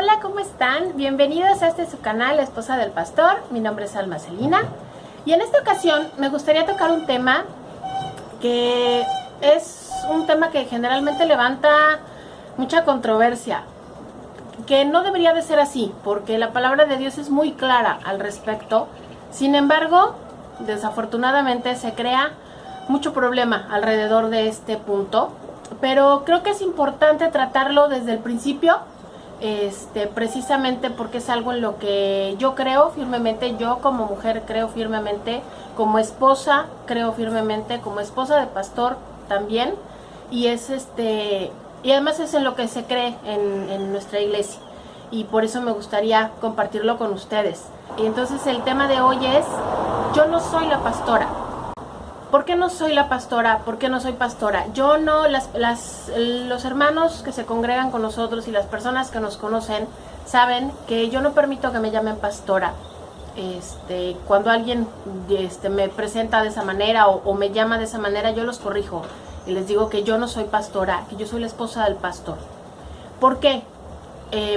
Hola, ¿cómo están? Bienvenidos a su canal, La Esposa del Pastor. Mi nombre es Alma Celina y en esta ocasión me gustaría tocar un tema que es un tema que generalmente levanta mucha controversia, que no debería de ser así, porque la palabra de Dios es muy clara al respecto. Sin embargo, desafortunadamente se crea mucho problema alrededor de este punto, pero creo que es importante tratarlo desde el principio, precisamente porque es algo en lo que yo creo firmemente, yo como mujer creo firmemente, como esposa creo firmemente, como esposa de pastor también, y y además es en lo que se cree en nuestra iglesia, y por eso me gustaría compartirlo con ustedes. Y entonces el tema de hoy es: yo no soy la pastora. ¿Por qué no soy la pastora? ¿Por qué no soy pastora? Yo no, los hermanos que se congregan con nosotros y las personas que nos conocen saben que yo no permito que me llamen pastora. Cuando alguien me presenta de esa manera o me llama de esa manera, yo los corrijo y les digo que yo no soy pastora, que yo soy la esposa del pastor. ¿Por qué?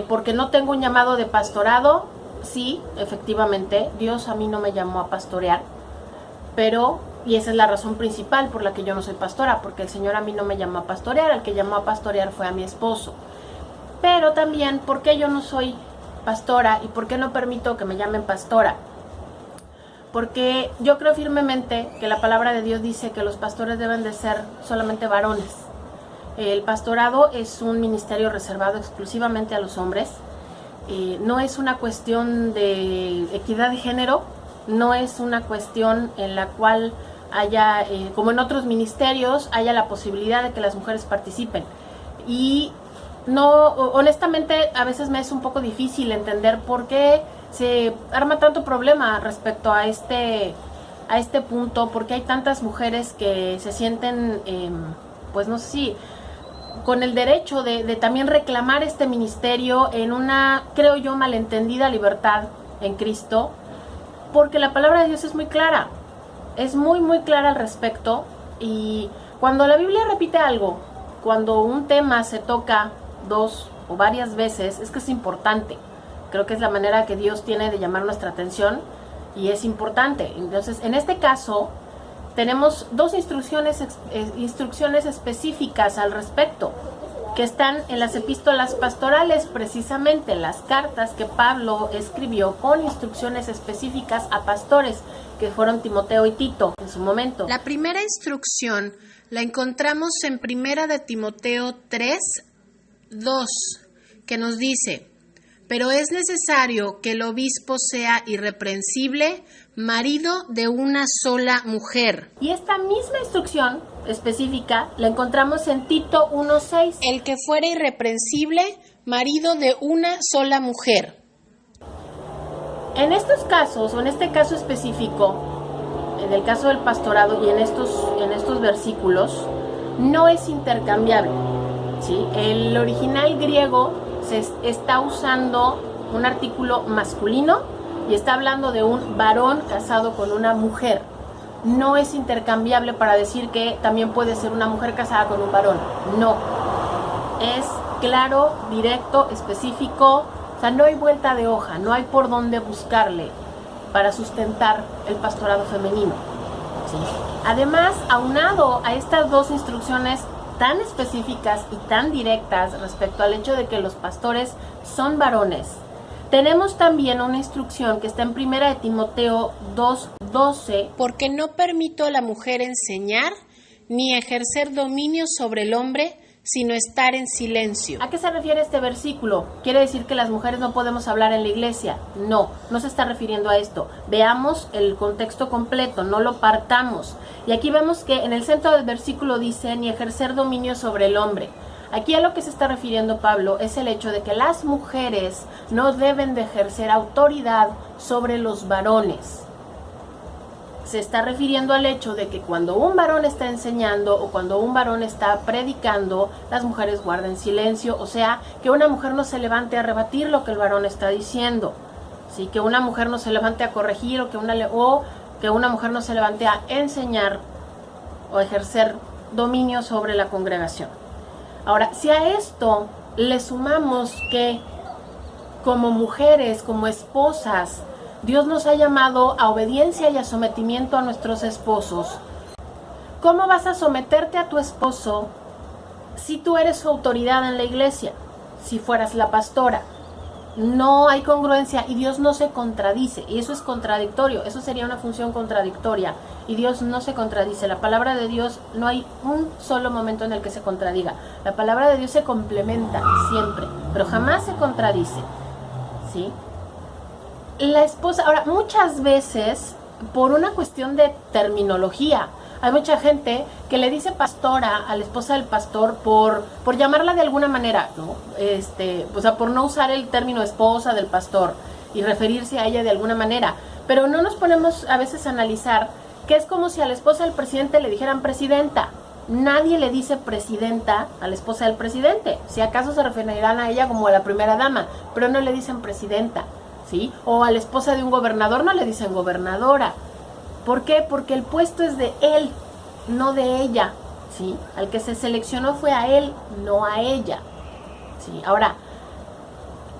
Porque no tengo un llamado de pastorado. Sí, efectivamente, Dios a mí no me llamó a pastorear, y esa es la razón principal por la que yo no soy pastora, porque el Señor a mí no me llamó a pastorear, al que llamó a pastorear fue a mi esposo. Pero también, ¿por qué yo no soy pastora y por qué no permito que me llamen pastora? Porque yo creo firmemente que la palabra de Dios dice que los pastores deben de ser solamente varones. El pastorado es un ministerio reservado exclusivamente a los hombres. No es una cuestión de equidad de género, no es una cuestión en la cual haya, como en otros ministerios, haya la posibilidad de que las mujeres participen. Y no, honestamente, a veces me es un poco difícil entender por qué se arma tanto problema respecto a este punto, porque hay tantas mujeres que se sienten, pues no sé si con el derecho de también reclamar este ministerio en una, creo yo, malentendida libertad en Cristo, porque la palabra de Dios es muy clara, es muy muy clara al respecto. Y cuando la Biblia repite algo, cuando un tema se toca dos o varias veces, es que es importante. Creo que es la manera que Dios tiene de llamar nuestra atención y es importante. Entonces, en este caso, tenemos dos instrucciones específicas al respecto, que están en las epístolas pastorales, precisamente las cartas que Pablo escribió con instrucciones específicas a pastores, que fueron Timoteo y Tito en su momento. La primera instrucción la encontramos en Primera de Timoteo 3:2, que nos dice: pero es necesario que el obispo sea irreprensible, marido de una sola mujer. Y esta misma instrucción específica la encontramos en Tito 1:6. El que fuera irreprensible, marido de una sola mujer. En estos casos, o en este caso específico, en el caso del pastorado y en estos versículos, no es intercambiable, ¿sí? El original griego se está usando un artículo masculino y está hablando de un varón casado con una mujer. No es intercambiable para decir que también puede ser una mujer casada con un varón. No. Es claro, directo, específico. O sea, no hay vuelta de hoja, no hay por dónde buscarle para sustentar el pastorado femenino, ¿sí? Además, aunado a estas dos instrucciones tan específicas y tan directas respecto al hecho de que los pastores son varones, tenemos también una instrucción que está en Primera de Timoteo 2:12. Porque no permito a la mujer enseñar ni ejercer dominio sobre el hombre, sino estar en silencio. ¿A qué se refiere este versículo? ¿Quiere decir que las mujeres no podemos hablar en la iglesia? No, no se está refiriendo a esto. Veamos el contexto completo, no lo partamos. Y aquí vemos que en el centro del versículo dice: ni ejercer dominio sobre el hombre. Aquí a lo que se está refiriendo Pablo es el hecho de que las mujeres no deben de ejercer autoridad sobre los varones. Se está refiriendo al hecho de que cuando un varón está enseñando o cuando un varón está predicando, las mujeres guarden silencio, o sea, que una mujer no se levante a rebatir lo que el varón está diciendo, ¿sí? Que una mujer no se levante a corregir o que una mujer no se levante a enseñar o ejercer dominio sobre la congregación. Ahora, si a esto le sumamos que como mujeres, como esposas, Dios nos ha llamado a obediencia y a sometimiento a nuestros esposos. ¿Cómo vas a someterte a tu esposo si tú eres su autoridad en la iglesia? Si fueras la pastora. No hay congruencia y Dios no se contradice, y eso es contradictorio, eso sería una función contradictoria, y Dios no se contradice. La palabra de Dios no hay un solo momento en el que se contradiga. La palabra de Dios se complementa siempre, pero jamás se contradice, ¿sí? La esposa, ahora, muchas veces, por una cuestión de terminología, hay mucha gente que le dice pastora a la esposa del pastor por llamarla de alguna manera, ¿no? O sea, por no usar el término esposa del pastor y referirse a ella de alguna manera. Pero no nos ponemos a veces a analizar que es como si a la esposa del presidente le dijeran presidenta. Nadie le dice presidenta a la esposa del presidente. Si acaso se referirán a ella como a la primera dama, pero no le dicen presidenta, ¿sí? O a la esposa de un gobernador no le dicen gobernadora. ¿Por qué? Porque el puesto es de él, no de ella, ¿sí? Al que se seleccionó fue a él, no a ella, ¿sí? Ahora,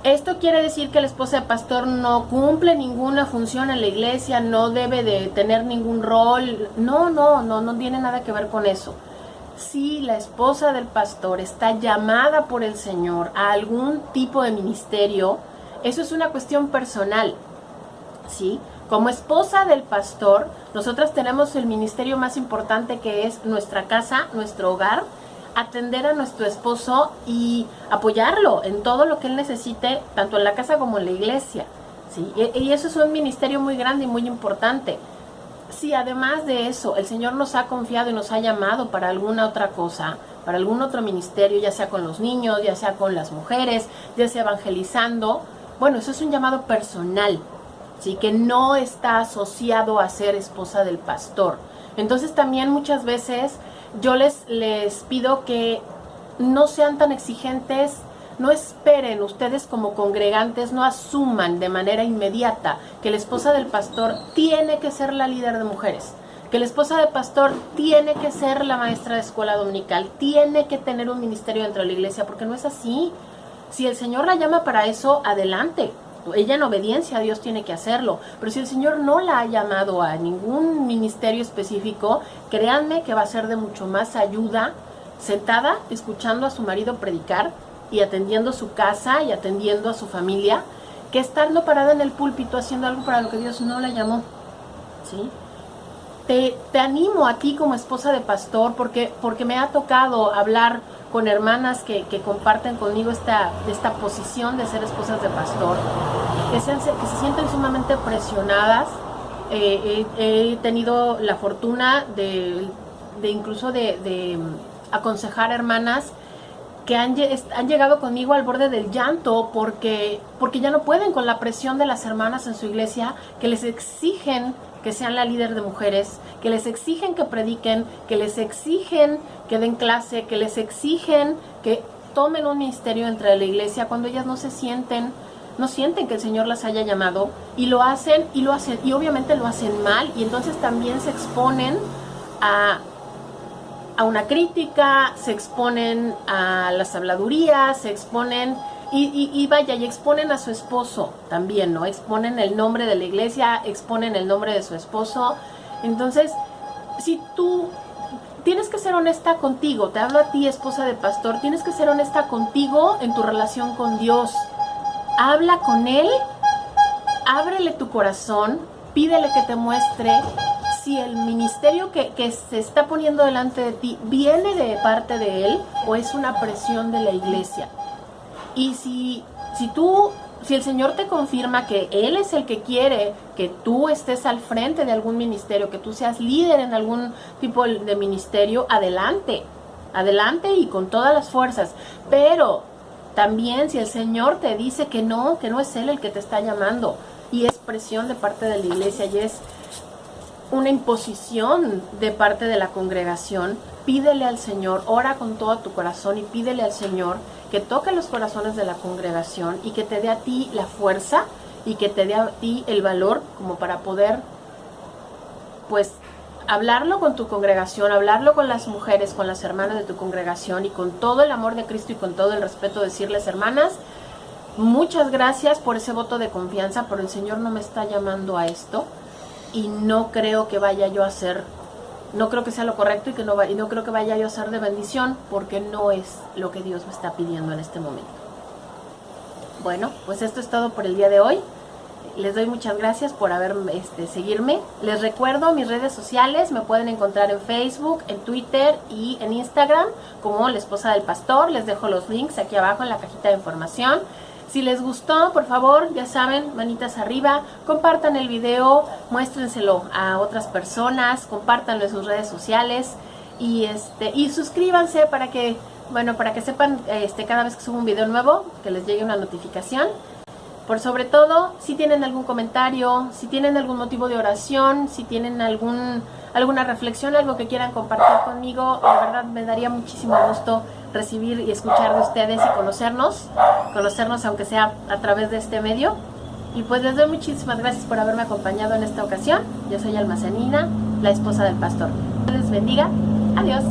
esto quiere decir que la esposa de pastor no cumple ninguna función en la iglesia, no debe de tener ningún rol. No tiene nada que ver con eso. Si la esposa del pastor está llamada por el Señor a algún tipo de ministerio, eso es una cuestión personal, ¿sí? Como esposa del pastor, nosotras tenemos el ministerio más importante, que es nuestra casa, nuestro hogar, atender a nuestro esposo y apoyarlo en todo lo que él necesite, tanto en la casa como en la iglesia, ¿sí? Y eso es un ministerio muy grande y muy importante. Si además de eso el Señor nos ha confiado y nos ha llamado para alguna otra cosa, para algún otro ministerio, ya sea con los niños, ya sea con las mujeres, ya sea evangelizando, bueno, eso es un llamado personal, ¿sí? Que no está asociado a ser esposa del pastor. Entonces también muchas veces yo les pido que no sean tan exigentes, no esperen ustedes como congregantes, no asuman de manera inmediata que la esposa del pastor tiene que ser la líder de mujeres, que la esposa del pastor tiene que ser la maestra de escuela dominical, tiene que tener un ministerio dentro de la iglesia, porque no es así. Si el Señor la llama para eso, adelante. Ella en obediencia a Dios tiene que hacerlo, pero si el Señor no la ha llamado a ningún ministerio específico, créanme que va a ser de mucho más ayuda sentada escuchando a su marido predicar y atendiendo su casa y atendiendo a su familia, que estando parada en el púlpito haciendo algo para lo que Dios no la llamó, ¿sí? Te animo a ti como esposa de pastor, porque me ha tocado hablar con hermanas que comparten conmigo esta posición de ser esposas de pastor, que se sienten sumamente presionadas. He tenido la fortuna de incluso de aconsejar hermanas que han llegado conmigo al borde del llanto porque ya no pueden con la presión de las hermanas en su iglesia, que les exigen que sean la líder de mujeres, que les exigen que prediquen, que les exigen que den clase, que les exigen que tomen un ministerio dentro de la iglesia, cuando ellas no sienten que el Señor las haya llamado, y lo hacen, y obviamente lo hacen mal, y entonces también se exponen a una crítica, se exponen a las habladurías, se exponen y exponen a su esposo también, ¿no? Exponen el nombre de la iglesia, exponen el nombre de su esposo. Entonces, si tú tienes que ser honesta contigo, te hablo a ti, esposa de pastor, tienes que ser honesta contigo en tu relación con Dios. Habla con Él, ábrele tu corazón, pídele que te muestre si el ministerio que se está poniendo delante de ti viene de parte de Él o es una presión de la iglesia. Y si el Señor te confirma que Él es el que quiere que tú estés al frente de algún ministerio, que tú seas líder en algún tipo de ministerio, adelante y con todas las fuerzas. Pero también si el Señor te dice que no es Él el que te está llamando, y es presión de parte de la iglesia y es una imposición de parte de la congregación, pídele al Señor, ora con todo tu corazón y pídele al Señor que toque los corazones de la congregación y que te dé a ti la fuerza y que te dé a ti el valor como para poder, pues, hablarlo con tu congregación, hablarlo con las mujeres, con las hermanas de tu congregación, y con todo el amor de Cristo y con todo el respeto decirles: hermanas, muchas gracias por ese voto de confianza, pero el Señor no me está llamando a esto y no creo que vaya yo a hacer, no creo que sea lo correcto y no creo que vaya yo a ser de bendición, porque no es lo que Dios me está pidiendo en este momento. Bueno, pues esto es todo por el día de hoy. Les doy muchas gracias por seguirme. Les recuerdo mis redes sociales, me pueden encontrar en Facebook, en Twitter y en Instagram como La Esposa del Pastor. Les dejo los links aquí abajo en la cajita de información. Si les gustó, por favor, ya saben, manitas arriba, compartan el video, muéstrenselo a otras personas, compártanlo en sus redes sociales y suscríbanse para que sepan cada vez que subo un video nuevo, que les llegue una notificación. Por sobre todo, si tienen algún comentario, si tienen algún motivo de oración, si tienen alguna reflexión, algo que quieran compartir conmigo, la verdad me daría muchísimo gusto recibir y escuchar de ustedes y conocernos aunque sea a través de este medio. Y pues les doy muchísimas gracias por haberme acompañado en esta ocasión. Yo soy Alma Zanina, la esposa del pastor. Dios les bendiga. Adiós.